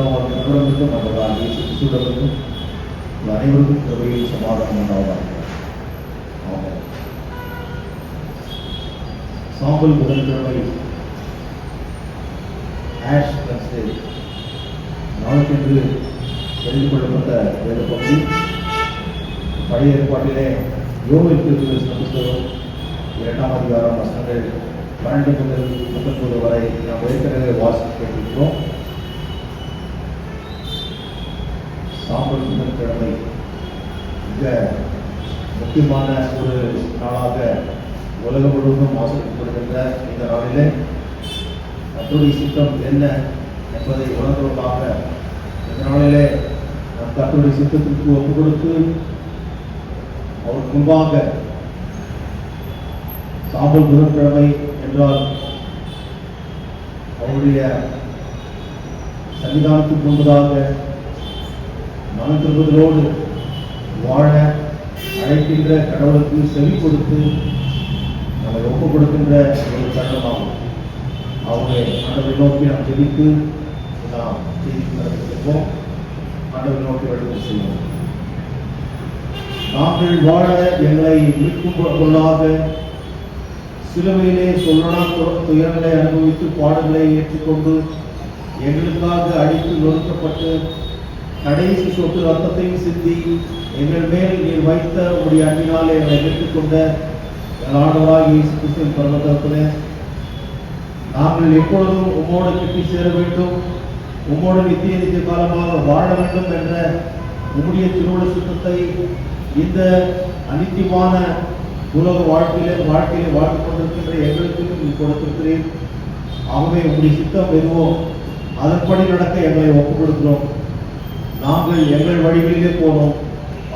நம்மிடமிருந்தும் நம்மளால் இயேசு கிறிஸ்துவிடமிருந்தும் அனைவருக்கும் கிருபையும் சமாதானம் உண்டாவதாக. ஆமென். சாம்பல் புதன்கிழமை ஆஷ் வெட்னஸ்டே நாளுக்கென்று தெரிந்து கொள்ளப்பட்ட வேத பகுதி பழைய ஏற்பாட்டிலே யோவேல் தீர்க்கதரிசன புத்தகம் 2ஆம் அதிகாரம் வசனங்கள் 12 முதல் 39 வரை நாம் ஏற்கனவே வாசித்து கேட்டிருக்கிறோம். சாம்பல் புதன்கிழமை மிக முக்கியமான ஒரு நாளாக உலகம் முழுவதும் ஆசிரியப்படுகின்ற இந்த நாளிலே கர்த்தருடைய சித்தம் என்ன என்பதை உணர்வதற்காக இந்த நாளிலே நம் கர்த்தருடைய சித்தத்திற்கு ஒப்பு கொடுத்து அவருக்கு முன்பாக சாம்பல் புதன்கிழமை என்றால் அவருடைய சன்னிதானத்துக்கு முன்பதாக மனம் திரும்புதலோடு வாழ அழைக்கின்ற கடவுளுக்கு செவி கொடுத்து நம்மை ஒப்புக் கொடுக்கின்ற ஒரு தருணமாகும். அவரை ஆண்டவரை நோக்கி நாம் ஜெபித்து நாம் செய்தி நடத்திருப்போம். ஆண்டவரை நோக்கி வழிபாடு செய்வோம். நாங்கள் வாழ எங்களை மீட்கும் பொருளாக சிலுவையிலே சொல்லனா துயரங்களை அனுபவித்து பாடங்களை ஏற்றுக்கொண்டு எங்களுக்காக அடித்து நொறுக்கப்பட்டு கடைசி சொட்டு ரத்தத்தையும் சிந்தி எங்கள் மேல் நீர் வைத்த உடைய அன்பினாலே எங்களை மீட்டுக்கொண்ட ஆண்டவராகிய இயேசு கிறிஸ்துவின் பரமதத்திலே நாங்கள் எப்பொழுதும் உம்மோடு கிட்டி சேர வேண்டும், உம்மோடு நித்திய காலமாக வாழ வேண்டும் என்ற உம்முடைய திருவுள்ள சுத்தத்தை இந்த அனித்தியமான உலக வாழ்க்கையிலே வாழ்ந்து கொண்டிருக்கின்ற எங்களுக்கு நீ கொடுத்திருக்கிறேன். ஆகவே உங்களுடைய சித்தம் எதுவோ அதன்படி நடக்க எங்களை ஒப்புக் கொடுக்கிறோம். நாங்கள் எங்கள் வழிகளிலே போனோம்.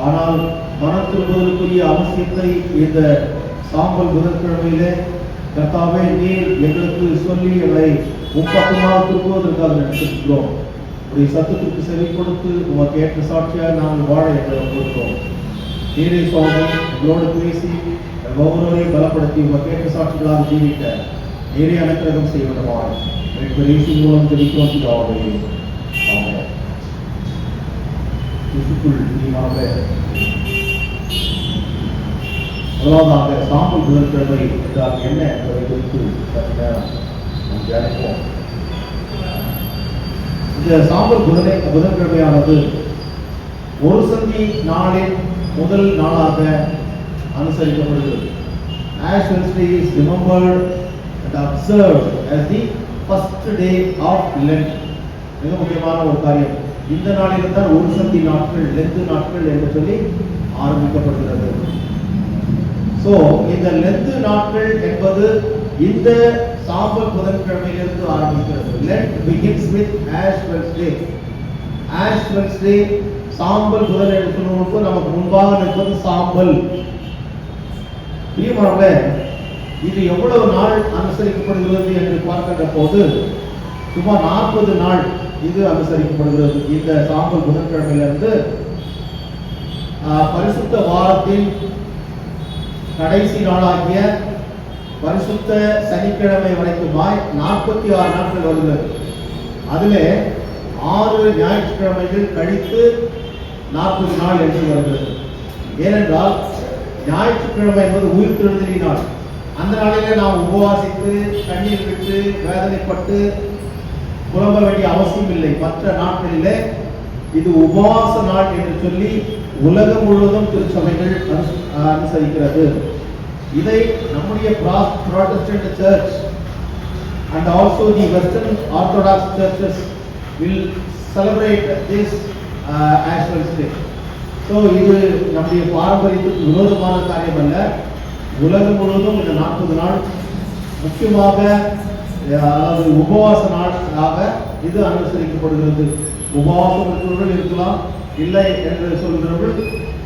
ஆனால் மனம் திரும்புவதற்குரிய அவசியத்தை இந்த சாம்பல் புதன்கிழமையிலே கர்த்தாவே நீர் எங்களுக்கு சொல்லி எங்களை முப்பக்கமாக திரும்புவதற்காக நடத்திருக்கிறோம். உடைய சத்தத்திற்கு செவி கொடுத்து உமக்கு ஏற்ற சாட்சியாக நாங்கள் வாழ எங்களை கொடுக்கிறோம். நீரே சுவாமி எங்களோடு பேசி ஒவ்வொருவரையும் பலப்படுத்தி உமக்கு ஏற்ற சாட்சிகளாக ஜீவிக்க நீரே அனுக்கிரகம் செய்ய வேண்டுமாய் இயேசு மூலம் ஜெபிக்கிறோம் பிதாவே. ஆமென். கிறிஸ்துவுக்குள் பிரியமாக முதலாவதாக சாம்பல் புதன்கிழமை என்றால் என்ன என்பதை குறித்து நாம் தியானிப்போம். இந்த சாம்பல் புதன்கிழமையானது ஒரு சந்தி நாளின் முதல் நாளாக அனுசரிக்கப்படுகிறது. Ash Wednesday is remembered and observed as the first day of Lent. மிக முக்கியமான ஒரு காரியம். இந்த நாளில் தான் ஒரு சந்தி நாட்கள், லெந்து நாட்கள் என்று சொல்லி ஆரம்பிக்கப்படுகிறது. சோ இந்த லெந்து நாட்கள் என்பது இந்த சாம்பல் புதன்கிழமையிலிருந்து ஆரம்பிக்கிறது. Lent begins with Ash Wednesday. Ash Wednesday சாம்பல் புதன் என்று சொல்லும்போது நமக்கு முன்பாக நிற்பது சாம்பல். பிரியமானவர்களே, இது எவ்வளவு நாள் அனுசரிக்கப்படுகிறது என்று பார்க்கின்ற போது சுமார் 40 நாள் இது அனுசரிக்கப்படுகிறது. இந்த சாம்பல் புதன்கிழமையிலிருந்து பரிசுத்த வாரத்தின் கடைசி நாளாகிய பரிசுத்த சனிக்கிழமை வரைக்குமாய் 46 நாட்கள் வருகிறது. அதிலே 6 ஞாயிற்றுக்கிழமைகள் கழித்து 40 நாள் என்று வருகிறது. ஏனென்றால் ஞாயிற்றுக்கிழமை என்பது உயிர்த்தெழுதலின் நாள். அந்த நாளிலே நாம் உபவாசித்து கண்ணீர் விட்டு வேதனைப்பட்டு புலம்ப வேண்டிய அவசியம் இல்லை. மற்ற நாட்களிலே இது உபவாச நாள் என்று சொல்லி உலகம் முழுவதும் திருச்சபைகள் அனுசரிக்கிறது. இதை நம்முடைய Protestant church and also the Western Orthodox churches will celebrate this Ash Wednesday. So இது நம்முடைய பாரம்பரியத்துக்கு விரோதமான காரியம் அல்ல. உலகம் முழுவதும் இந்த 40 நாள் முக்கியமாக அதாவது உபவாச நாளாக இது அனுசரிக்கப்படுகிறது. உபவாசம் இருக்கிறவர்கள் இருக்கலாம், இல்லை என்று சொல்கிறவர்கள்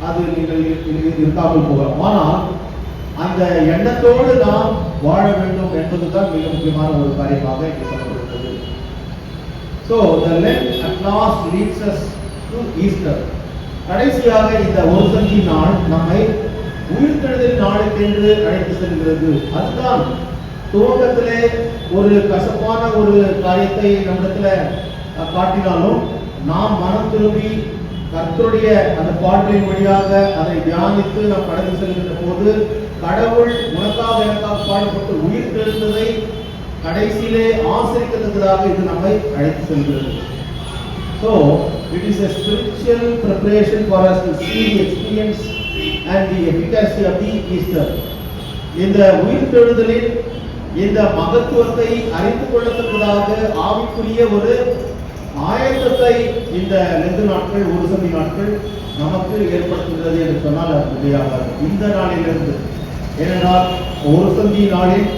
அது நீங்கள் இருக்காமல் போகலாம். ஆனால் அந்த எண்ணத்தோடு நாம் வாழ வேண்டும் என்பதுதான் மிக முக்கியமான ஒரு காரியமாக இங்கே சொல்லப்படுகிறது. So the Lent at last leads us to Easter. கடைசியாக இந்த ஒரு சந்தி நாள் நம்மை உயிர்த்தெழுதல் நாளுக்கு என்று அழைத்து செல்கிறது. அதுதான் துவக்கத்திலே ஒரு கசப்பான ஒரு காரியத்தை நம்மிடத்துல காட்டினாலும் நாம் மனம் திரும்பி கர்த்தருடைய அந்த பாடலின் வழியாக அதை தியானித்து நாம் கடந்து செல்கின்ற போது கடவுள் உனக்காக எனக்காக பாடுபட்டு உயிர் தெழுந்ததை கடைசியிலே ஆசரிக்கத்தக்கதாக இது நம்மை அழைத்து செல்கிறது. So it is a spiritual preparation for us to see the experience and the efficacy of the Easter. இந்த உயிர் தெழுதலின் இந்த மகத்துவத்தை அறிந்து கொள்ளத்தக்கதாக ஆவிக்குரிய ஒரு ஆயத்தத்தை இந்த லெந்து நாட்கள் ஒரு சந்தி நாட்கள் நமக்கு ஏற்படுத்துகிறது என்று சொன்னால் அது முடியாது. இந்த நாளிலிருந்து, ஏனென்றால் ஒரு சந்தி நாளில்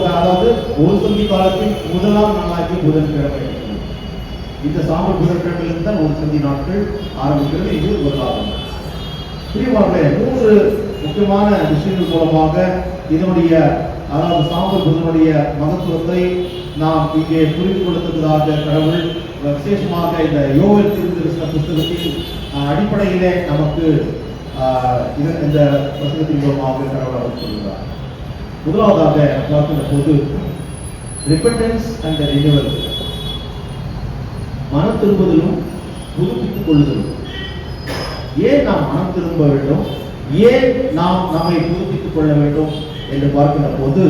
அதாவது ஒரு சந்தி காலத்தில் முதலாம் நாளாகி புதன்கிழமை, இந்த சாம்பல் புதன்கிழமையிலிருந்து தான் ஒரு சந்தி நாட்கள் ஆரம்பிக்கிறது. இது ஒரு காலம். பிரியமானவர்களே, 3 முக்கியமான விஷயங்கள் மூலமாக இதனுடைய அதாவது சாம்பல் புதனுடைய மகத்துவத்தை நாம் இங்கே புரிந்து கொள்ளத்தக்கதாக கடவுள் விசேஷமாக இந்த யோவேல் தீர்க்கதரிசன புத்தகத்தின் அடிப்படையிலே நமக்கு இந்த வசனத்தின் மூலமாக கடவுள் அவர் சொல்கிறார். முதலாவதாக பார்க்கின்ற போது ரிப்பெண்டன்ஸ் அண்ட் ரினிவல், மனம் திரும்புதலும் புதுப்பித்துக் கொள்ளுதலும். ஏன் நாம் மனம் திரும்ப வேண்டும், ஏன் நாம் நம்மை புதுப்பித்துக் கொள்ள வேண்டும் என்று பார்க்கின்ற போது,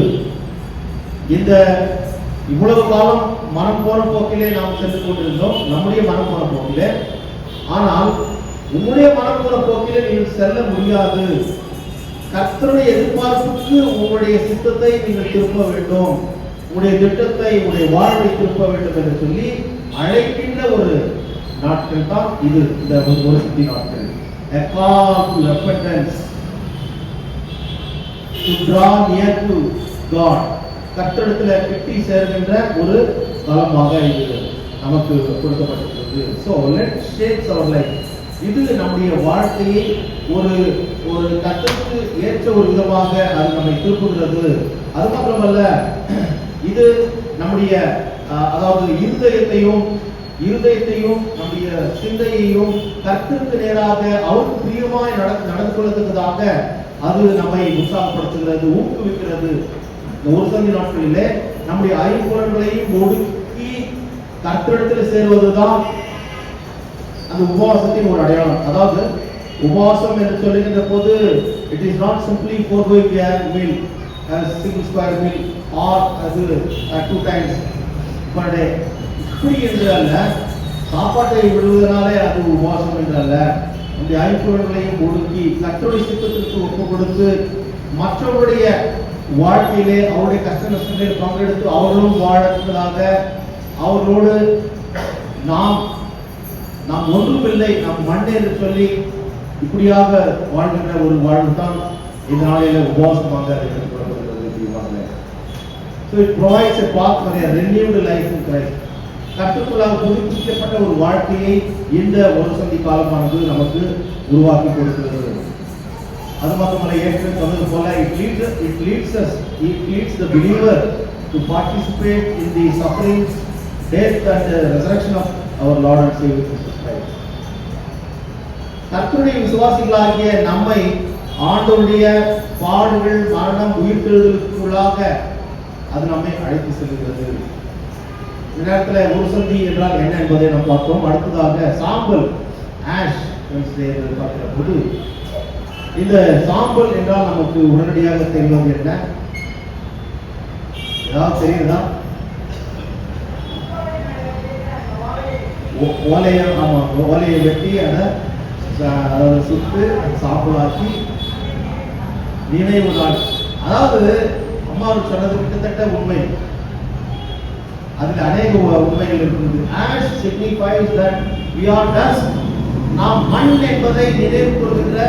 இந்த இவ்வளவு காலம் மனம் போன போக்கிலே நாம் சென்று கொண்டிருந்தோம், நம்முடைய மனம் போன போக்கிலே. ஆனால் உங்களுடைய மனம் போன போக்கிலே நீங்கள் செல்ல முடியாது. கர்த்தருடைய எதிர்பார்ப்புக்கு உங்களுடைய சித்தத்தை நீங்கள் திருப்ப வேண்டும், உங்களுடைய திட்டத்தை உங்களுடைய வாழ்வை திருப்ப வேண்டும் என்று சொல்லி அழைக்கின்ற ஒரு நாட்கள் தான் இது, இந்த ஒரு சந்தி நாட்கள். A call to repentance, to draw near to God. கர்த்தரிடத்துல கிட்டி சேர்கின்ற ஒரு காலமாக இது நமக்கு கொடுக்கப்பட்டிருக்கிறது. So let's shape our life. இது நம்முடைய வாழ்க்கையை ஒரு ஒரு கர்த்தருக்கு ஏற்ற ஒரு விதமாக அது நம்மை திருப்புகிறது. அது மாத்திரமல்ல, இது நம்முடைய அதாவது இருதயத்தையும் நம்முடைய சிந்தையையும் கர்த்தருக்கு நேராக அவருக்கு பிரியமாய் நடந்து கொள்ளத்தக்கதாக அது நம்மை உற்சாகப்படுத்துகிறது, ஊக்குவிக்கிறது. இந்த ஒரு சந்தி நாட்களிலே நம்முடைய ஐம்புலன்களையும் ஒடுக்கி கர்த்தரிடத்தில் சேருவதுதான் அந்த உபவாசத்தின் ஒரு அடையாளம். அதாவது உபவாசம் என்று சொல்லுகின்ற போது it is not simply foregoing a meal, a single square meal or அது 2 times per day. இப்படி என்று அல்ல, சாப்பாட்டை விடுவதனாலே அது உபவாசம் என்று அல்ல. நம்முடைய ஐம்புலன்களையும் ஒடுக்கி கர்த்தருடைய சித்தத்திற்கு ஒப்பு கொடுத்து மற்றவருடைய வாழ்க்கையிலே அவருடைய கஷ்ட நஷ்டங்களில் பங்கெடுத்து அவர்களும் வாழறதுக்காக அவர்களோடு நாம் ஒன்றுமில்லை, நாம் மண் என்று சொல்லி இப்படியாக வாழ்கின்ற ஒரு வாழ்வு தான் இந்த நாளில உபவாசமாக எடுத்துக்கொள்ளப்படுகிறது. So it provides a path for a renewed life in Christ. கர்த்தருக்குள்ளாக புதுப்பிக்கப்பட்ட ஒரு வாழ்க்கையை இந்த ஒரு சந்தி காலமானது நமக்கு உருவாக்கி கொடுக்கிறது. அது மட்டுமல்ல, ஏற்கனவே சொன்னது போல it leads the believer to participate in the sufferings, death and resurrection of our Lord and Savior Jesus Christ. கர்த்தருடைய விசுவாசிகளாகிய நம்மை ஆண்டவருடைய பாடுகள், மரணம், உயிர்த்தெழுதலுக்குள்ளாக அது நம்மை அழைத்து செல்கிறது. இந்த நேரத்தில் ஒரு சந்தி என்றால் என்ன என்பதை நாம் பார்த்தோம். அடுத்ததாக சாம்பல், ஆஷ் பார்க்கிற போது இந்த சாம்பல் என்றால் நமக்கு உடனடியாக தெரிவது என்ன? ஏதாவது தெரியுதா? ஓலையை வெட்டி அதை சுட்டு சாம்பலாக்கி நினைவு நாள். அதாவது அம்மாவுக்கு சொன்னது கிட்டத்தட்ட உண்மை. அதில் அநேக உண்மைகள் இருக்கிறது. Ash signifies that we are dust. நாம் மண் என்பதை நினைவு கொள்கின்ற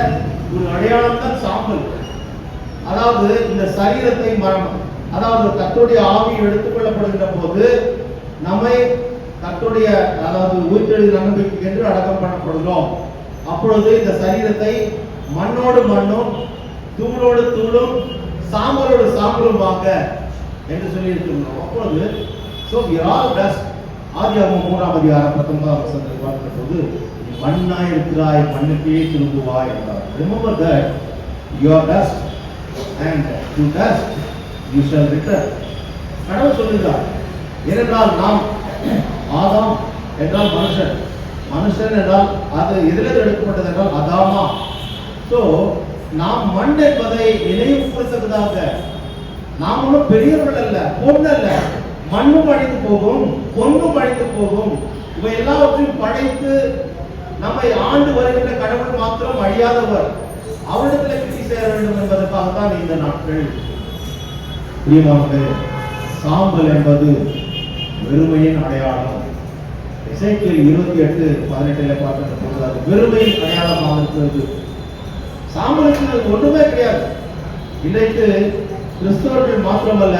ஒரு அடையாளம் தான் சாம்பல். அதாவது இந்த சரீரத்தை மரணம், அதாவது கர்த்தருடைய ஆவி எடுத்துக்கொள்ளப்படுகின்ற போது நம்மை கர்த்தருடைய அதாவது உயிர்த்தெழுதல் நம்பிக்கை என்று அடக்கம் பண்ணப்படுகிறோம். அப்பொழுது இந்த சரீரத்தை மண்ணோடு மண்ணும், தூளோடு தூளும், சாம்பலோடு சாம்பலுமாக என்று சொல்லி இருக்கிறோம். அப்பொழுது so we are all dust. ஆதியாகமம் 3ஆம் அதிகாரம் 19ஆம் வசனத்தை பார்க்கிற போது மண்ணாய் இருக்கிறாய், மண்ணுக்கே திரும்புவாய் என்றார். Remember that you are dust and to dust you shall return. கடவுள் சொல்லுகிறார். ஏனென்றால் நாம் ஆதாம் என்றால் மனுஷன். மனுஷன் என்றால் அது எதில் எடுக்கப்பட்டது என்றால் அதாமா. ஸோ நாம் மண் என்பதை நினைவுபடுத்துவதாக, நாம் ஒன்றும் பெரியவர்கள் அல்ல, பொண்ணு அல்ல. மண்ணும் அழிந்து போகும், பொண்ணும் அழிந்து போகும். இவை எல்லாவற்றையும் படைத்து நம்மை ஆண்டு வருகின்ற கடவுள் மாத்திரம் அழியாதவர். அவரிடத்தில் கிட்டி சேர வேண்டும் என்பதற்காக தான் இந்த நாட்கள். பிரியமானவர்களே, சாம்பல் என்பது வெறுமையின் அடையாளம். எசேக்கியேல் 28:18 பார்க்கின்ற பொழுது அது வெறுமையின் அடையாளமாக இருக்கிறது. சாம்பலுக்கு ஒன்றுமே கிடையாது. இன்றைக்கு கிறிஸ்தவர்கள் மாத்திரமல்ல,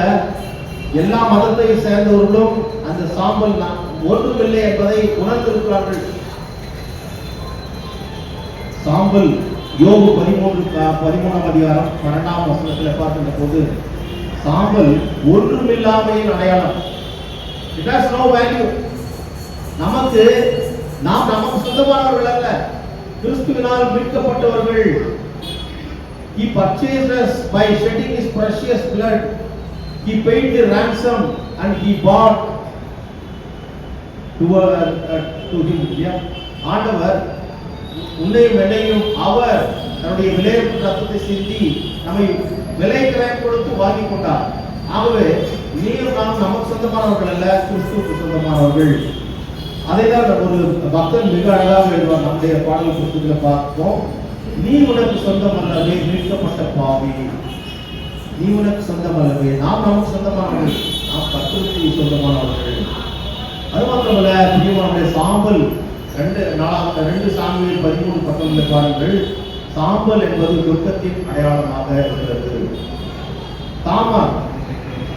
எல்லா மதத்தையும் சேர்ந்தவர்களும் அந்த சாம்பல் ஒன்றுமில்லை என்பதை உணர்ந்திருக்கிறார்கள். சாம்பல் யோபு 13:12 பார்க்கின்ற போது சாம்பல் ஒன்றுமில்லாமையின் அடையாளம். It has no value. நமக்கு சொந்தமானவர்கள் அல்ல, கிறிஸ்துவினால் மீட்கப்பட்டவர்கள். He purchased us by shedding his precious blood. He paid the ransom and he bought to him. ஆண்டவர் உன்னையும் என்னையும் அவர் தன்னுடைய விலையேற்ற ரத்தத்தை சிந்தி நம்மை விலை கிரயம் கொடுத்து வாங்கி கொண்டார். ஆகவே நீயும் நாம் நமக்கு சொந்தமானவர்கள் அல்ல, கிறிஸ்துவுக்கு சொந்தமானவர்கள். அதை தான் ஒரு பக்தன் மிக அழகாக எழுதுவார். நம்முடைய பாடல் புத்தகத்தில் பார்ப்போம். நீ உனக்கு சொந்தம் அல்லவே மீட்கப்பட்ட பாவி, நீ உனக்கு சொந்தம் அல்லவே. நாம் நமக்கு சொந்தமானவர்கள், நாம் கர்த்தருக்கு சொந்தமானவர்கள். அது மாத்திரமல்ல, பிரியமானவர்களே, சாம்பல் 2 சாமுவேல் 13:19 பாருங்கள். சாம்பல் என்பது துக்கத்தின் அடையாளமாக இருக்கிறது.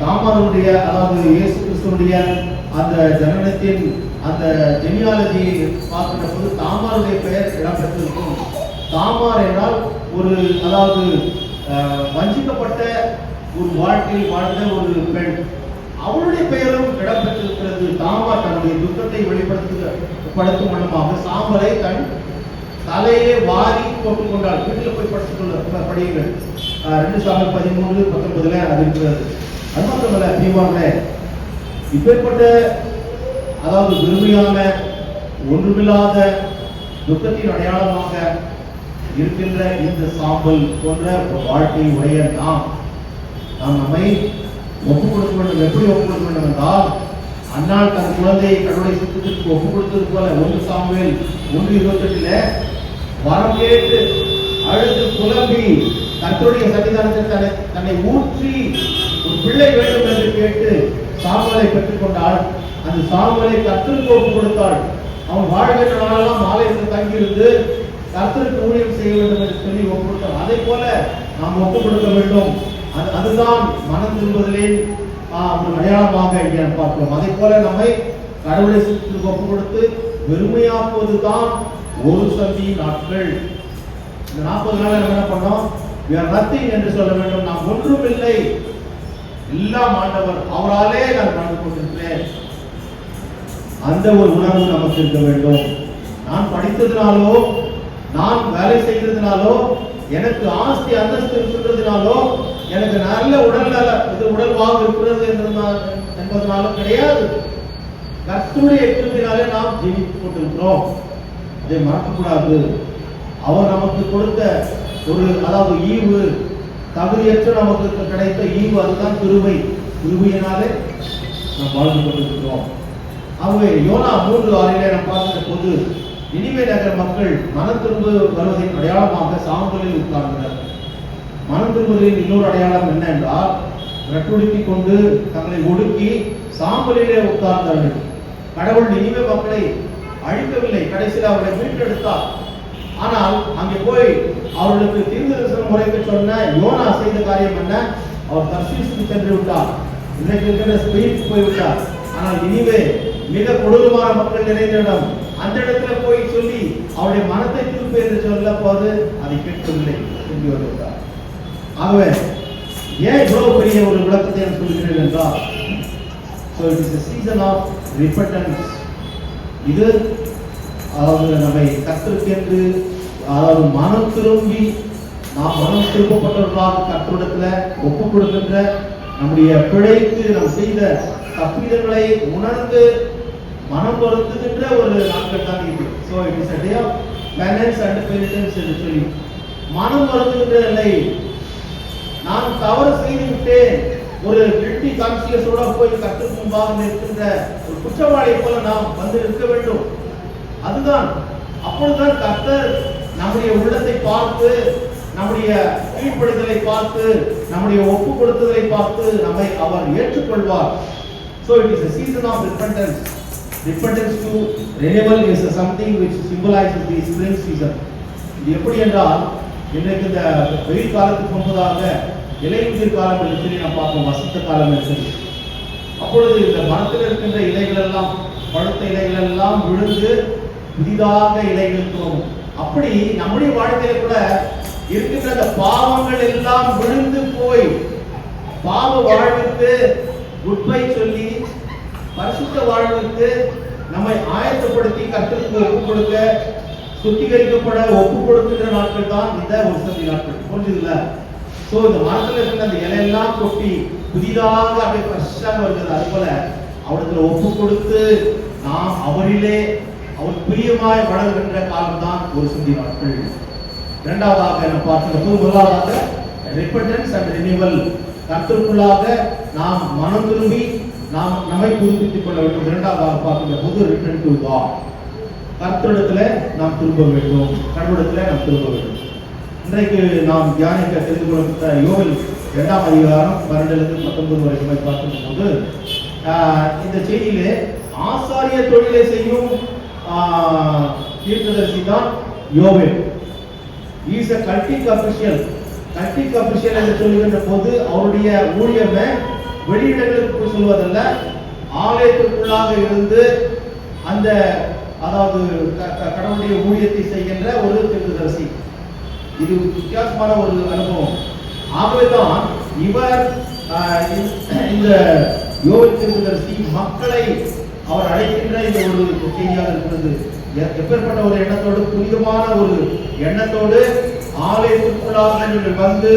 தாமாருடைய, அதாவது இயேசு கிறிஸ்துவுடைய அந்த ஜனனத்தின் அந்த ஜெனியாலஜி பார்க்கின்ற போது தாமாருடைய பெயர் இடம்பெற்றிருக்கும். தாமார் என்றால் ஒரு, அதாவது வஞ்சிக்கப்பட்ட ஒரு வாழ்க்கையில் வாழ்ந்த ஒரு பெண், அவளுடைய பெயரும் இடம்பெற்றிருக்கிறது. தாமார் தன்னுடைய துக்கத்தை வெளிப்படுத்தும் வண்ணமாக சாம்பலை தன் தலையிலே வாரி போட்டுக் கொண்டாள். வீட்டில் போய் படியுங்கள். 2 சாமுவேல் 13:19 அது இருக்கிறது. அது மாத்திரமல்ல, பிரியமானவர்களே, இப்பேற்பட்ட, அதாவது வெறுமையான, ஒன்றுமில்லாத துக்கத்தின் அடையாளமாக இருக்கின்ற இந்த சாம்பல் போன்ற ஒரு வாழ்க்கை உடைய நாம் நம்மை ஒப்புக் கொடுக்க வேண்டும். எப்படி ஒப்புக் கொடுக்க வேண்டும் என்றால், அன்னாள் தன் குழந்தையை கடவுளை சுத்தத்திற்கு ஒப்புக் கொடுத்தது போல 1 சாமுவேல் 1:28 வரம் கேட்டு அழுது புலம்பி கர்த்தருடைய சன்னிதானத்தில் தன்னை ஊற்றி ஒரு பிள்ளை வேண்டும் என்று கேட்டு சாம்பலை பெற்றுக் கொண்டாள். அந்த சாம்பலை கர்த்தருக்கு ஒப்புக் கொடுத்தாள். அவன் வாழ்கின்ற நாளெல்லாம் மாலையில் தங்கியிருந்து கர்த்தருக்கு ஊழியம் செய்ய வேண்டும் என்று சொல்லி ஒப்புக் கொடுத்தாள். அதே போல நாம் ஒப்புக் கொடுக்க வேண்டும். அதுதான் மனம் திரும்புதலே அடையாளமாக இங்கே பார்க்கிறோம். அதே போல நம்மை கடவுளை சுற்றுக்கு ஒப்புக் கொடுத்து வெறுமையாக்குவதுதான் ஒரு சந்தி நாட்கள். இந்த 40 நாள் என்ன பண்ணோம்? we are nothing என்று சொல்ல வேண்டும். நாம் ஒன்றும் இல்லை, எல்லாம் ஆண்டவர், அவராலே நான் வாழ்ந்து கொண்டிருக்கிறேன். அந்த ஒரு உணர்வு நமக்கு இருக்க வேண்டும். நான் படித்ததினாலோ, நான் வேலை செய்ததினாலோ, எனக்கு ஆஸ்தி அந்தஸ்து இருக்கிறதுனாலோ, எனக்கு நல்ல உடல் வாகு இருக்கிறது என்பதனாலும் கிடையாது. கர்த்தருடைய கிருபையினாலே நாம் ஜீவித்துக் கொண்டிருக்கிறோம். அதை மறக்கக்கூடாது. அவர் நமக்கு கொடுத்த ஒரு, அதாவது ஈவு, தகுதியற்ற நமக்கு கிடைத்த ஈவு, அதுதான் கிருபை. கிருபையினாலே நாம் வாழ்ந்து கொண்டிருக்கிறோம். ஆகவே யோனா 3:6 நாம் பார்க்கிற போது நினிவே நகர மக்கள் மனம் திரும்ப வருவதின் அடையாளமாக சாம்பலில் உட்கார்ந்தனர். மனம் திரும்புவதின் இன்னொரு அடையாளம் என்ன என்றால், ரட்டுடுத்தி கொண்டு தங்களை ஒடுக்கி சாம்பலிலே உட்கார்ந்தார்கள். கடவுள் நினிவே மக்களை அழிக்கவில்லை, கடைசியில் அவர்களை மீட்டெடுத்தார். ஆனால் அங்கே போய் அவர்களுக்கு தீர்க்கதரிசனம் உரைக்க சொன்ன யோனா செய்த காரியம் என்ன? அவர் தர்சீசுக்கு சென்று விட்டார். இன்றைக்கு இருக்கிற ஸ்பெயினுக்கு போய்விட்டார். ஆனால் நினிவே மிக கொடூரமான மக்கள் நிறைந்த இடம். அந்த இடத்துல போய் சொல்லி அவருடைய மனத்தை திருப்பி என்று சொல்ல போது அதை கேட்கவில்லை, திரும்பி வந்துவிட்டார். ஆகவே ஏன் இவ்வளவு பெரிய ஒரு விளக்கத்தை நான் சொல்கிறேன் என்றால், so it is a season of repentance. இது, அதாவது நம்மை கர்த்தருக்கென்று, அதாவது மனம் திரும்பி நாம் மனம் திரும்பப்பட்டவர்களாக கர்த்தரிடத்துல ஒப்புக் கொடுக்கின்ற, நம்முடைய பிழைக்கு நாம் செய்த தப்பிதங்களை உணர்ந்து மனம் பொருத்துகின்ற ஒரு நாட்கள் தான் இது. So it is a day of penance and penitence என்று சொல்லி மனம் பொருத்துகின்ற இல்லை. நான் தவறு செய்து விட்டேன், ஒரு கில்ட்டி கான்சியஸோட போய் கர்த்தருக்கு முன்பாக நிற்கின்ற ஒரு குற்றவாளியை போல நாம் வந்து நிற்க வேண்டும். அதுதான் அப்பொழுதுதான் கர்த்தர் நம்முடைய உள்ளத்தை பார்த்து, நம்முடைய கீழ்ப்படுதலை பார்த்து, நம்முடைய ஒப்பு கொடுத்ததை பார்த்து நம்மை அவர் ஏற்றுக்கொள்வார். So it is a season of repentance. Repentance to renewal is something which symbolizes the spring season. இது எப்படி என்றால், இன்றைக்கு இந்த வெயில் காலத்துக்கு முன்பதாக இலையுதிர் காலம் என்று சொல்லி நாம் பார்ப்போம், வசந்த காலம் என்று சொல்லி. அப்பொழுது இந்த மரத்தில் இருக்கின்ற இலைகள் எல்லாம், பழுத்த இலைகள் எல்லாம் விழுந்து புதிதாக இலைகள் தோணும். அப்படி நம்முடைய வாழ்க்கையில கூட இருக்கின்ற அந்த பாவங்கள் எல்லாம் விழுந்து போய் பாவ வாழ்வுக்கு குட்பை சொல்லி பரிசுத்த வாழ்வுக்கு நம்மை ஆயத்தப்படுத்தி கர்த்தருக்கு ஒப்பு கொடுக்க, சுத்திகரிக்கப்பட ஒப்பு கொடுக்கின்ற நாட்கள் தான் இந்த உற்சவ நாட்கள். புரிஞ்சுதுல? சோ இந்த மரத்தில் இருக்கிற அந்த இலையெல்லாம் கொட்டி புதிதாக அப்படியே ஃப்ரெஷ்ஷாக வருகிறது. அது போல அவருக்கு ஒப்பு கொடுத்து நாம் அவரிலே அவர் பிரியமாய் வளர்கின்ற காலம் தான் ஒரு சுத்தி நாட்கள். இரண்டாவதாக நம்ம பார்க்கிறோம், முதலாவதாக repentance and renewal. கர்த்தருக்குள்ளாக நாம் மனம் திரும்பி நாம் நம்மை புதுப்பித்துக் கொள்ள வேண்டும். இரண்டாவதாக பார்க்கிற போது return to God. கர்த்தரிடத்துல நாம் திரும்ப வேண்டும், கடவுளிடத்துல நாம் திரும்ப வேண்டும். இன்றைக்கு நாம் தியானிக்க தெரிந்து கொள்ளப்பட்ட யோவேல் 2ஆம் அதிகாரம் 12-19 வரைக்கும் பார்க்கும் போது இந்த செய்தியிலே ஆசாரிய தொழிலை செய்யும் தீர்க்கதரிசி தான் யோவேல். He is a cultic official. Cultic official என்று சொல்லுகின்ற போது அவருடைய ஊழியமே வெளியிடங்களுக்கு போய் சொல்வதல்ல, ஆலயத்திற்குள்ளாக இருந்து அந்த அதாவது கடவுளுடைய ஊழியத்தை செய்கின்ற ஒரு தீர்க்கதரிசி. இது வித்தியாசமான ஒரு அனுபவம். ஆகவேதான் இவர் இந்த யோவேல் தீர்க்கதரிசி மக்களை அவர் அழைக்கின்ற இந்த ஒரு செய்தியாக இருக்கிறது. எப்பேற்பட்ட ஒரு எண்ணத்தோடு, புனிதமான ஒரு எண்ணத்தோடு ஆலயத்திற்குள்ளாக நீங்கள் வந்து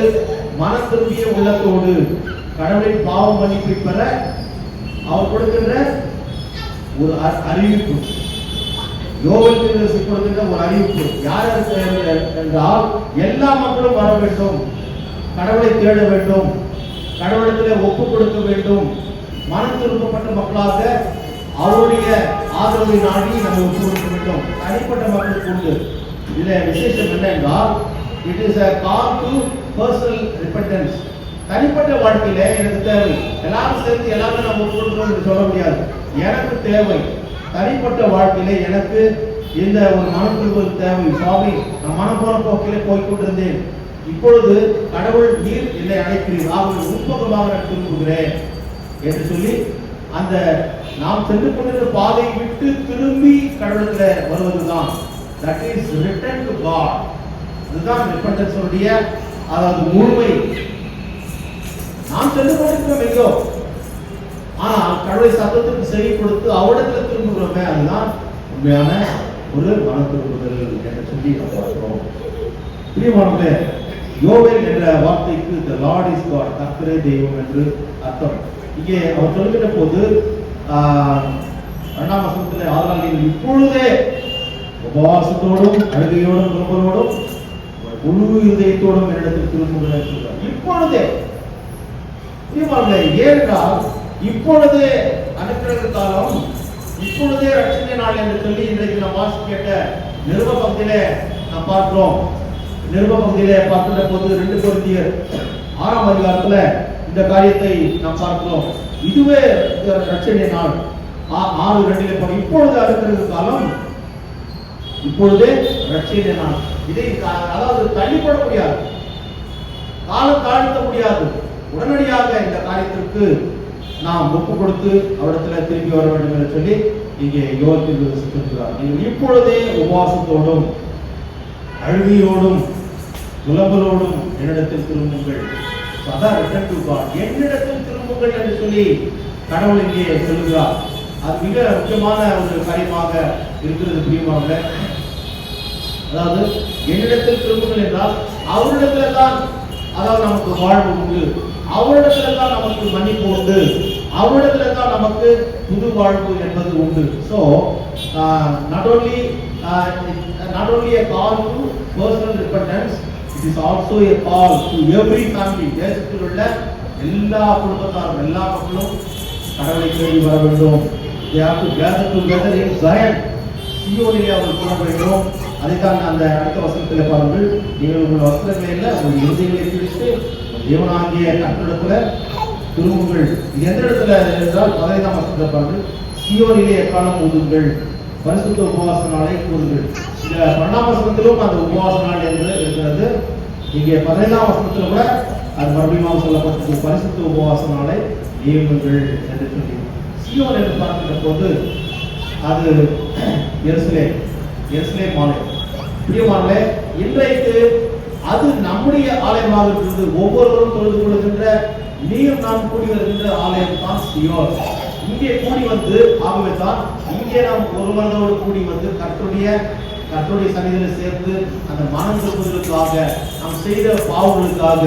மன திரும்பிய உள்ளத்தோடு கடவுளின் பாவ மன்னிப்பை பெற அவர் கொடுக்கின்ற ஒரு அறிவிப்பு. யோவேல் தீர்க்கதரிசி கொடுக்கின்ற ஒரு அறிவிப்பு யார் என்றால், எல்லா மக்களும் வர வேண்டும், கடவுளை தேட வேண்டும், கடவுளத்திலே ஒப்பு கொடுக்க வேண்டும், மனம் திரும்பப்பட்ட மக்களாக அவருடைய ஆதரவை நாடி நம்ம ஒப்பு கொடுக்க வேண்டும். தனிப்பட்ட மக்களுக்கு உண்டு. இதுல விசேஷம் என்ன என்றால், it is a call to personal repentance. தனிப்பட்ட வாழ்க்கையில எனக்கு தேவை, எல்லாரும் சேர்ந்து எல்லாரும் நம்ம ஒப்பு கொடுக்கணும் என்று சொல்ல முடியாது. எனக்கு தேவை, தனிப்பட்ட வாழ்க்கையில எனக்கு இந்த ஒரு மனம் திரும்புவது தேவை. சுவாமி, நான் மனம் போன போக்கிலே போய்கொண்டிருந்தேன், இப்பொழுது கடவுள் நீர் என்னை அழைக்கிறீர், ஆகவே உட்பகமாக நான் திரும்புகிறேன் என்று சொல்லி அந்த நாம் சென்று கொண்டிருந்த பாதையை விட்டு திரும்பி கடவுளத்தில் வருவதுதான், that is return to God. இதுதான் repentance உடைய அதாவது முழுமை. நாம் சென்று கொண்டிருக்கிறோம் எங்கோ, ஆனால் கடவுளை சத்தத்துக்கு செவி கொடுத்து அவரிடத்தில் திரும்புகிறோமே, அதுதான் உண்மையான ஒரு மன திரும்புதல் என்று சொல்லி நாம் பார்க்கிறோம். பிரியமானவர்களே, யோவேல் என்ற வார்த்தைக்கு the Lord is God, கர்த்தரே தெய்வம் என்று அர்த்தம். இங்கே அவர் சொல்லுகிற போது 2ஆம் வசனத்திலே, ஆதலால் நீங்கள் இப்பொழுதே உபவாசத்தோடும் அழுகையோடும் குரம்பரோடும் முழு இதயத்தோடும் என்னிடத்தில் திரும்புகிறேன் சொல்றார். இப்பொழுதே. ஏனென்றால் இப்பொழுதே அனுக்கிரக காலம், இப்பொழுதே ரட்சணை நாள் என்று சொல்லி இன்றைக்கு நாம் வாசி கேட்ட நிருப பகுதியிலே நாம் பார்க்கிறோம். நிருப பகுதியிலே பார்க்கிற போது 2 கொரிந்தியர் 6ஆம் அதிகாரத்துல இந்த காரியத்தை நாம் பார்க்கிறோம். இதுவே ரட்சணை நாள். 6:2 இப்பொழுது அனுக்கிரக காலம், இப்பொழுதே ரட்சணை நாள். இதை அதாவது தள்ளிப்பட முடியாது, காலம் தாழ்த்த முடியாது. உடனடியாக இந்த காரியத்திற்கு நாம் ஒப்பு கொடுத்து அவரிடத்தில் திரும்பி வர வேண்டும் என்று சொல்லி இங்கே யோவேல் சொல்கிறார். நீங்கள் இப்பொழுதே உபவாசத்தோடும் அழுகையோடும் புலம்பலோடும் என்னிடத்தில் திரும்புங்கள். அதான் return to God. என்னிடத்தில் திரும்புங்கள் என்று சொல்லி கடவுள் இங்கே சொல்கிறார். அது மிக முக்கியமான ஒரு காரியமாக இருக்கிறது. பிரியமானவர்களே, அதாவது என்னிடத்தில் திரும்புங்கள் என்றால் அவரிடத்துல தான் அதாவது நமக்கு வாழ்வு உண்டு, அவரிடத்துல தான் நமக்கு மன்னிப்பு உண்டு, அவரிடத்துல தான் நமக்கு புது வாழ்வு என்பது உண்டு. So not only a call to personal repentance, it is also a call to every family. தேசத்தில் உள்ள எல்லா குடும்பத்தாரும் எல்லா மக்களும் கடவுளை தேடி வர வேண்டும். They have to gather together in Zion. சீயோனிலே அவர்கள் கூட வேண்டும். அதைத்தான் அந்த அடுத்த வசனத்தில் பாருங்கள், நீங்கள் உங்கள் வஸ்திரங்களை இல்லை உங்கள் இருதயங்களை கிழித்து தேவனாகிய கர்த்தரிடத்துல திரும்புங்கள். இது எந்த இடத்துல என்றால் 15ஆம் வசனத்தில் பாருங்கள், சீயோனிலே எக்காலம் ஊதுங்கள், பரிசுத்த உபவாச நாளை கூறுங்கள். இந்த 12ஆம் வசனத்திலும் அந்த உபவாச நாள் என்று இருக்கிறது. இங்கே 15ஆம் வசனத்தில் கூட அது மறுபடியும் சொல்லப்பட்டது, பரிசுத்த உபவாச நாளை நியமிங்கள் என்று சொல்லி. சீயோன் என்று பார்க்கின்ற போது அது எருசலேம் ஆலயம். பிரியமானவர்களே, இன்றைக்கு அது நம்முடைய ஆலயமாக இருக்கிறது. ஒவ்வொருவரும் தொழுது கொள்கின்ற நீயும் நாம் கூடி வருகின்ற ஆலயம் தான் சீயோன். இங்கே கூடி வந்து ஆகவே தான் இங்கே நாம் ஒரு மனதோடு கூடி வந்து கர்த்தருடைய சன்னிதியில் சேர்ந்து அந்த மனம் திரும்புவதற்காக நாம் செய்த பாவங்களுக்காக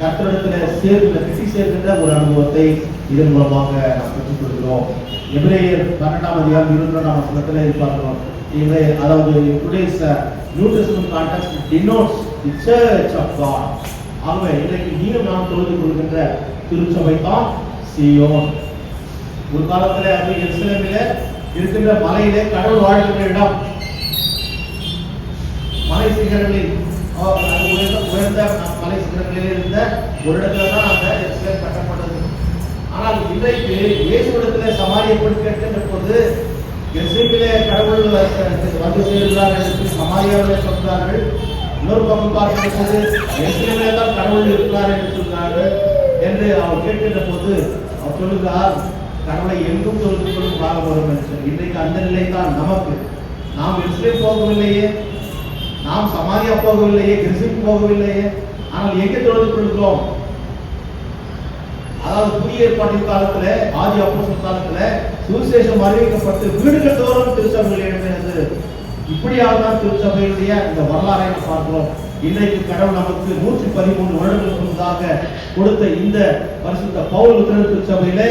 கர்த்தரிடத்தில் சேர்க்கின்ற ஒரு அனுபவத்தை இதன் மூலமாக நாம் பெற்றுக் கொள்கிறோம். எபிரேயர் 12ஆம் அதிகாரம் 22ஆம் வசனத்தில் பார்க்கிறோம். அதாவது today's New Testament context denotes the church of God. ஆகவே இன்றைக்கு நீயும் நாம் தொழுது கொள்கின்ற திருச்சபை தான் சீயோன். ஒரு காலத்தில் அது எருசலேமிலே இருக்கின்ற மலையிலே கடவுள் வாழ்கின்ற இடம். மலை சிகரங்களில் உயர்ந்த மலை சிகரங்களில் இருந்த ஒரு இடத்துல தான் அந்த எருசலேம் கட்டப்பட்டது. ஆனால் இன்றைக்கு இயேசுவிடத்தில் சமாரியை கேட்கின்ற போது எருசலேமிலே கடவுள் வந்து சேர்கிறார் என்று சமாரியாவிலே சொல்கிறார்கள். இன்னொரு பக்கம் பார்க்கின்ற போது எருசலேமிலே தான் கடவுள் இருக்கிறார் என்று சொல்கிறார்கள் என்று அவர் கேட்கின்ற போது அவர் சொல்லுகிறார், கடவுளை எங்கும் தொழுது கொள்ளும் காலம் வரும் என்று சொல்லி. இன்றைக்கு அந்த நிலை தான் நமக்கு. நாம் எருசலேம் போகவில்லையே, நாம் சமாரியா போகவில்லையே, கிறிஸ்துவுக்கு போகவில்லையே, ஆனால் எங்கே தொழுது கொள்கிறோம்? அதாவது புதிய ஏற்பாட்டின் காலத்துல, ஆதி அப்போஸ்தலர் காலத்துல சுவிசேஷம் அறிவிக்கப்பட்டு வீடுகள் தோறும் திருச்சபைகள் எழுப்பினது. இப்படியாக தான் திருச்சபையுடைய இந்த வரலாறை பார்க்கிறோம். இன்றைக்கு கடவுள் நமக்கு 113 வருடங்களுக்கு முன்னதாக கொடுத்த இந்த பரிசுத்த பவுல் லுத்தரன் திருச்சபையிலே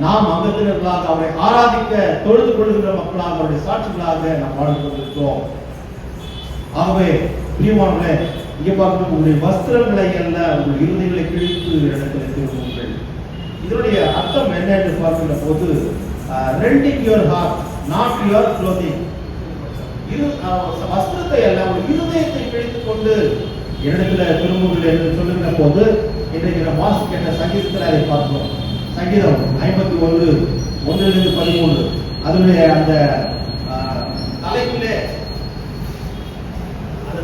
நாம் அங்கத்தினர்களாக அவரை ஆராதிக்க தொழுது கொள்கின்ற மக்களாக அவருடைய சாட்சிகளாக நாம் வாழ்ந்து கொண்டிருக்கிறோம். ஆகவே பிரியமானவர்களே, இங்கே பார்க்கணும், உங்களுடைய வஸ்திரங்களை அல்ல உங்கள் இருதயங்களை கிழித்து இடத்துல திரும்புங்கள். இதனுடைய அர்த்தம் என்ன என்று பார்க்கின்ற போது, rending your heart, not your clothing. வஸ்திரத்தை அல்ல உங்கள் இருதயத்தை கிழித்துக் கொண்டு இடத்துல திரும்புங்கள் என்று சொல்லுகின்ற போது இன்றைக்கு நாம் வாசிக்கின்ற சங்கீதத்தில் அதை பார்க்கிறோம். சங்கீதம் 51:1-13 அதனுடைய அந்த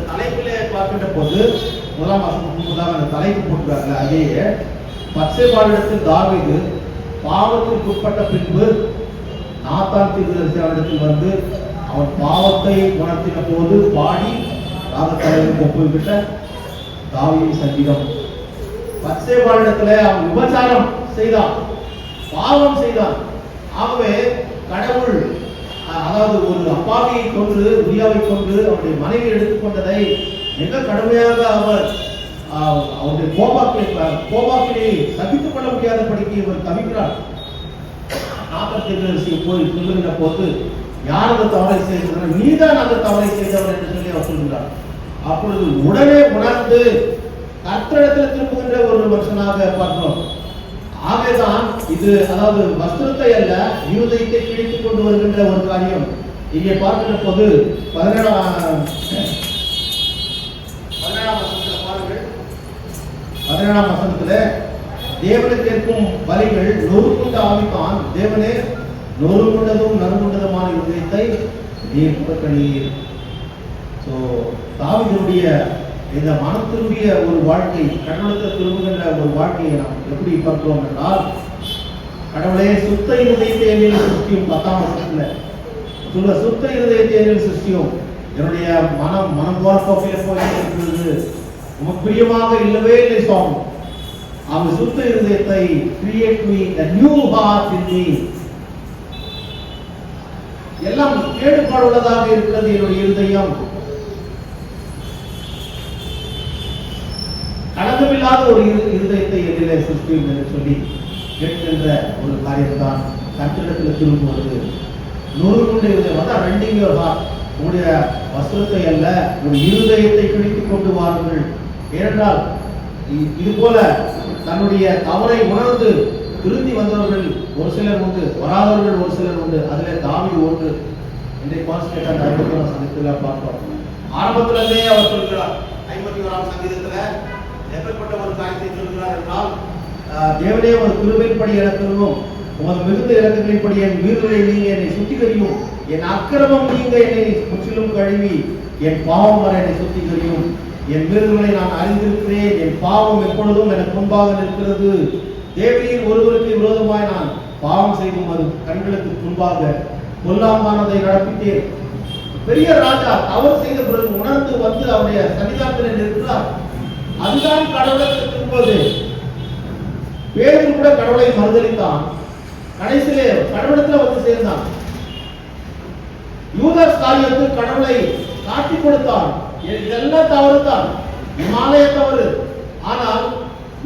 தலைப்பிலே பார்க்கின்ற போது முதலாம் வசனத்துக்கு அந்த தலைப்பு போட்டுறாங்க. அதையே பத்சேபாவிடத்தில் தாவீது பாவத்திற்கு உட்பட்ட பின்பு நாத்தான் தீர்க்கதரிசியிடத்தில் வந்து அவன் பாவத்தை உணர்த்தின போது பாடி ராகத்தலைவருக்கு ஒப்புவிட்ட தாவீதின் சங்கீதம். பத்சேபாவிடத்தில் அவன் விபச்சாரம் செய்தான், பாவம் செய்தான். ஆகவே கடவுள் அதாவது ஒரு அப்பாவியை கொன்று உரியாவை கொன்று அவருடைய மனைவி எடுத்துக்கொண்டதை மிக கடுமையாக அவர் அவருடைய கோபாக்கினை சகித்துக் கொள்ள முடியாதபடிக்கு இவர் தவிக்கிறார். நாற்பத்தி போய் சொல்லுகிற போது யார் அந்த தவறை செய்கிறார், நீதான் அந்த தவறை செய்தவர் என்று சொல்லி அவர் சொல்கிறார். அப்பொழுது உடனே உணர்ந்து கர்த்தரிடத்தில் திரும்புகின்ற ஒரு மனுஷனாக பார்க்கிறோம். ஆகவேதான் இது அதாவது வஸ்திரத்தை அல்ல இருதயத்தை கிழித்துக் கொண்டு வருகின்ற ஒரு காரியம். இங்கே பார்க்கின்ற போது 17ஆம் வசனத்தில் பாருங்கள். 17ஆம் வசனத்துல தேவனுக்கு கேட்கும் பலிகள் நொறுக்குண்ட ஆவிதான், தேவனே நொறுங்குண்டதும் நறுங்குண்டதுமான இருதயத்தை நீர் புறக்கணீர். ஸோ தாவீதுடைய இந்த மனம் திரும்பிய ஒரு வாழ்க்கை, கடவுளத்தில் திரும்புகின்ற ஒரு வாழ்க்கையை நாம் எப்படி பார்க்கிறோம் என்றால், கடவுளே சுத்த இருதயத்தை என்னில் சிருஷ்டியும் 10ஆம் வசனத்துல சொல்ல, சுத்த இருதயத்தை என்னில் சிருஷ்டியும், என்னுடைய மனம் போக்கில் போயிருக்கிறது, உமக்கு பிரியமாக இல்லவே இல்லை சுவாமி. அந்த சுத்த இருதயத்தை create me a new heart in me. எல்லாம் கேடுபாடுள்ளதாக இருக்கிறது என்னுடைய இருதயம், களங்கமில்லாத ஒரு இருதயத்தை எதிரே சிருஷ்டியும் என்று சொல்லி கேட்கின்ற ஒரு காரியம்தான் கட்டிடத்தில் திரும்புவது. நூறுடைய இருதயம் ரெண்டிங் உங்களுடைய வஸ்திரத்தை அல்ல, ஒரு இருதயத்தை பிடித்துக் கொண்டு வாருங்கள். ஏனென்றால் இது போல தன்னுடைய தவறை உணர்ந்து திருந்தி வந்தவர்கள் ஒரு சிலர் உண்டு, வராதவர்கள் ஒரு சிலர் உண்டு. அதுல தாவீது ஒன்று. இன்றைக்கு பாஸ்கெட் அந்த 51ஆம் சங்கீதத்துல பார்க்கிறோம். ஆரம்பத்திலே அவர் சொல்கிறார், 51ஆம் சங்கீதத்துல எப்படிப்பட்ட ஒரு காரியத்தை சொல்கிறார் என்றால், தேவனே ஒரு கிருபையின்படி இறக்கணும், உமது மிகுந்த இறக்கங்களின்படி என் வீரர்களை நீங்க என்னை சுத்திகரியும், என் அக்கிரமம் நீங்க என்னை முற்றிலும் கழுவி, என் பாவம் வர என்னை சுத்திகரியும், என் வீரர்களை நான் அறிந்திருக்கிறேன், என் பாவம் எப்பொழுதும் எனக்கு முன்பாக இருக்கிறது. தேவரீர் ஒருவருக்கு விரோதமாய் நான் பாவம் செய்தும் அது கண்களுக்கு முன்பாக பொல்லாமானதை நடப்பித்தேன். பெரிய ராஜா தவறு செய்த பிறகு உணர்ந்து வந்து அவருடைய சன்னிதானத்தில் நிற்கிறார். அதுதான் கடவுளுக்கு திரும்புவது. பேதுரு கூட கடவுளை மறுதலித்தான், கடைசியிலே கடவுளத்துல வந்து சேர்ந்தான். யூதாஸ் காரியத்தில் கடவுளை காட்டி கொடுத்தான். இதெல்லாம் தவறுதான், இமாலய தவறு. ஆனால்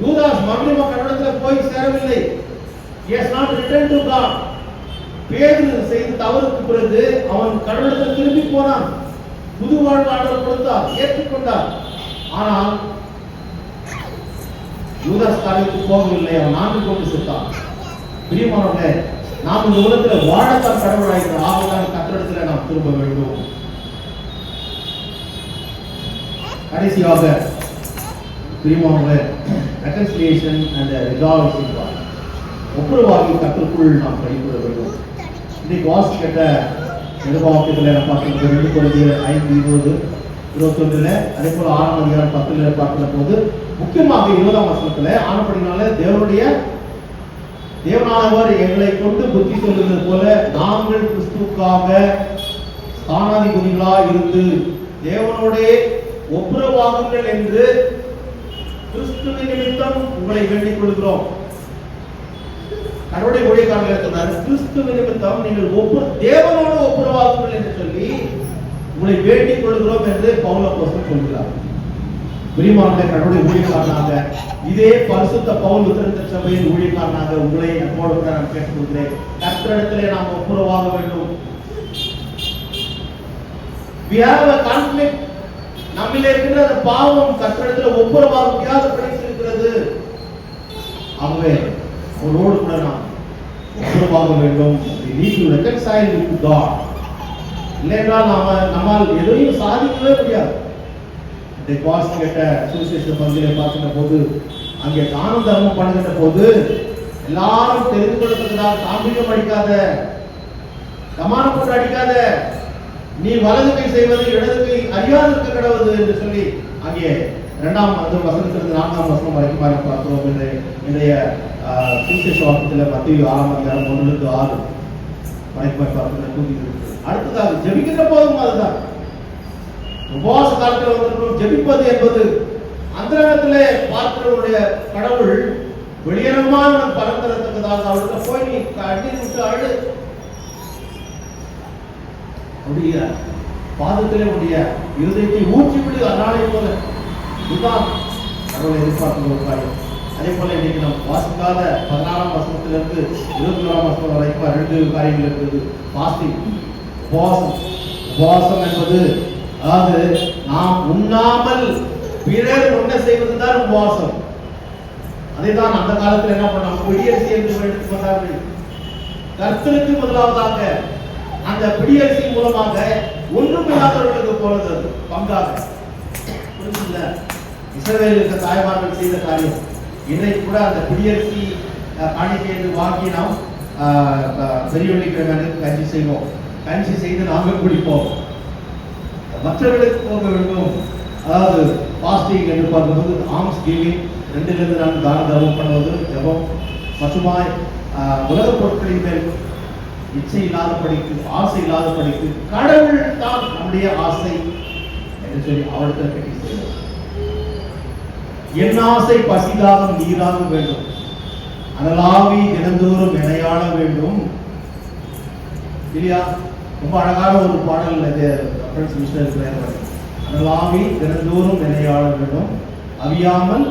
யூதாஸ் மறுபடியும் கடவுளத்துல போய் சேரவில்லை. He has not returned to God. பேதுரு செய்த தவறுக்கு பிறகு அவன் கடவுளத்தில் திரும்பி போனான், புது வாழ்வாளர் கொடுத்தார், ஏற்றுக்கொண்டார். ஆனால் யூதாஸ் காரியத்துக்கு போகவில்லை, அவன் நான்கு கொண்டு செத்தான். பிரியமானவர்களே, நாம் இந்த உலகத்தில் வாழத்தான் கடவுளாயிருக்கிற ஆகத்தான் கத்திரத்தில் நாம் திரும்ப வேண்டும். கடைசியாக பிரியமானவர்களே, ரெகன்சிலியேஷன் அண்ட் ரிசால்வேஷன், ஒப்புரவாகி கற்றுக்குள் நாம் படிக்க வேண்டும். இன்னைக்கு வாசி கேட்ட நிர்வாகத்தில் நம்ம பார்க்கிற 2 Corinthians 5:20, 21, அதே போல 6ஆம் அதிகாரம் 10 பார்க்கிற போது முக்கியமாக 20ஆம் வசனத்துல ஆனபடினால தேவனானவர் எங்களை கொண்டு புத்தி சொல்லுவது போல நாங்கள் கிறிஸ்துவுக்காக ஸ்தானாதிபதிகளா இருந்து தேவனோட ஒப்புரவாகுங்கள் என்று கிறிஸ்துவின் நிமித்தம் உங்களை வேண்டிக் கொள்கிறோம். கடவுளுடைய ஊழியக்காரர்கள் சொன்னார், கிறிஸ்துவின் நிமித்தம் நீங்கள் தேவனோடு ஒப்புரவாகுங்கள் என்று சொல்லி உங்களை வேண்டிக் கொள்கிறோம் என்று பவுல் அப்போஸ்தலன் சொல்கிறார். பிரியமானவர்களே, கடவுளுடைய ஊழியக்காரனாக இதே பரிசுத்த பவுல் உத்தரத்த சபையின் ஊழியக்காரனாக உங்களை நம்மோடு நான் கேட்டுக்கொள்கிறேன். கர்த்தரிடத்திலே நாம் ஒப்புரவாக வேண்டும். We have a conflict. நம்மிலே இருக்கிற அந்த பாவம் கர்த்தரிடத்தில் ஒப்புரவாக முடியாத இருக்கிறது. ஆகவே அவரோடு கூட நாம் ஒப்புரவாக வேண்டும். We need to reconcile with God. இல்லையென்றால் நம்மால் எதையும் சாதிக்கவே முடியாது. இந்த பாஸ்ட் கேட்ட சுவிசேஷ பகுதியிலே பார்க்கின்ற போது அங்கே தானம் தர்மம் பண்ணுகின்ற போது எல்லாரும் தெரிந்து கொள்ளத்தக்கதாக தாம்பிகம் அடிக்காத, கமானம் போட்டு அடிக்காத, நீ வலது கை செய்வது இடது கை அறியாது இருக்க கடவுது என்று சொல்லி அங்கே 2ஆம் வசனத்திலிருந்து 4ஆம் வசனம் வரைக்கும் பார்க்கிறோம். இன்றைய சுவிசேஷ வாக்கியத்தில் மத்தேயு 6ஆம் அதிகாரம் 1-6 வரைக்கும் பார்க்கிற கூதி. அடுத்ததாக ஜெபிக்கின்ற போதும் அதுதான். உபவாச காலத்தில் வந்திருக்கிறோம். ஜெபிப்பது என்பது அந்தரங்கத்திலே பார்க்கிறவருடைய கடவுள் வெளியரங்கமான பலம் தரத்தக்கதாக அவருக்கு போய் நீ கண்ணீர் விட்டு அழு, உடைய பாதத்திலே உடைய இருதயத்தை ஊற்றிவிடு அந்நாளை போல. இதுதான் கடவுளை எதிர்பார்க்கிற ஒரு காரியம். அதே போல இன்னைக்கு நாம் வாசிக்காத 14ஆம் வசனத்திலிருந்து 21ஆம் வசனம் வரைக்கும் 2 காரியங்கள் இருக்குது. பாஸ்டிங், உபவாசம். உபவாசம் என்பது அதாவது நாம் உண்ணாமல் பிறர் உண்ண செய்வதுதான் உபவாசம். அதேதான் அந்த காலத்தில் என்ன பண்ணாங்க, பிடியரிசி என்று எடுத்துக்கொண்டார்கள். கர்த்தருக்கு முதலாவதாக அந்த பிடியரிசி மூலமாக ஒன்றும் இல்லாதவர்களுக்கு போனது பங்காக. புரிஞ்சுல, இஸ்ரவேலுக்கு தாய்மார்கள் செய்த காரியம். இன்றைக்கு கூட அந்த பிடியரிசி காணிக்கை என்று வாங்கி நாம் பெரிய வெள்ளிக்கிழமை கஞ்சி செய்வோம். கஞ்சி செய்து நாங்கள் குடிப்போம், மற்றவர்களுக்கு போக வேண்டும். அதாவது பாஸ்டிங் என்று பார்க்கும்போது ஆம்ஸ் கிவிங், 2-4 தான தர்மம் பண்ணுவது, ஜபம், மற்றுமாய் உலக பொருட்களின் மேல் இச்சை இல்லாத படிக்கு, ஆசை இல்லாத படிக்கு, கடவுள் தான் நம்முடைய ஆசை என்று சொல்லி அவருக்கு கட்டி செய்வோம். என் ஆசை பசிதாகம் நீராக வேண்டும், அனலாவி தினந்தோறும் இணையாட வேண்டும். இல்லையா? ரொம்ப அழகான ஒரு பாடல் அனலாவி தினந்தோறும் இணையாட வேண்டும், அவியாமல்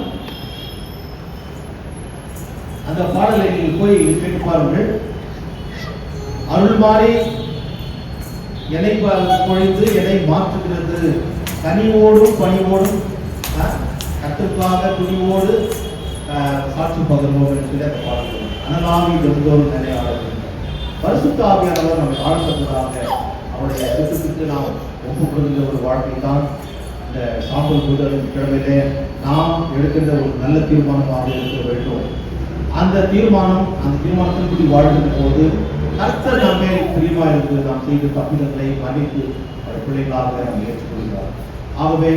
அந்த பாடலை நீங்கள் போய் கேட்டு பாருங்கள். அருள் மாறி என்னை பொழிந்து என்னை மாற்றுகிறது, கனிவோடும் பணிவோடும் கற்றுக்காக துணிவோடு சாட்சி பகர்வோம் என்று அந்த பாடல்கள் அனலாகி வெறுந்தோறும் நினைவாளர்கள். பரிசுத்த ஆவியானவர் நம்மை ஆழ்ந்ததாக அவருடைய திட்டத்துக்கு நாம் ஒப்புக்கொள்கின்ற ஒரு வாழ்க்கை தான் இந்த சாம்பல் புதன் கிழமையிலே நாம் எடுக்கின்ற ஒரு நல்ல தீர்மானமாக இருக்க வேண்டும். அந்த தீர்மானத்தின்படி வாழ்கின்ற போது கர்த்தர் நம்மை பிரியமா இருந்து நாம் செய்த தப்பிதங்களை மன்னித்து பிள்ளைகளாக நாம் ஏற்றுக்கொள்கிறார். ஆகவே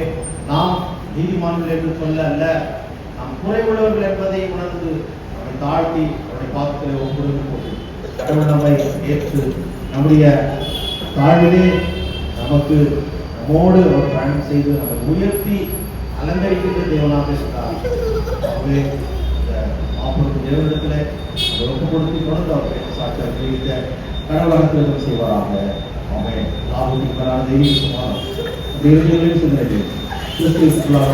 நாம் நீதிமான்கள் என்று சொல்ல அல்ல, நாம் குறைவுள்ளவர்கள் என்பதை உணர்ந்து நம்மை தாழ்த்தி அவருடைய பாதத்தில் ஒப்புக்கொள்ளும் போது கடவுள் நம்மை ஏற்று நம்முடைய தாழ்விலே நம்மோடு அவர் பயணம் செய்து நம்மை உயர்த்தி அலங்கரிக்கின்ற தேவனாக இருக்கிறார். ஆகவே இந்த தேவனிடத்தில் ஒப்பு கொடுத்து தொடர்ந்து அவர் சாட்சியாக தெரிவித்த கடவுளாக செய்வாராக. அவன் லாபத்திற்கான தெய்வீக சுமாரம் சிந்தனை கிறிஸ்துவுக்குள்ளாக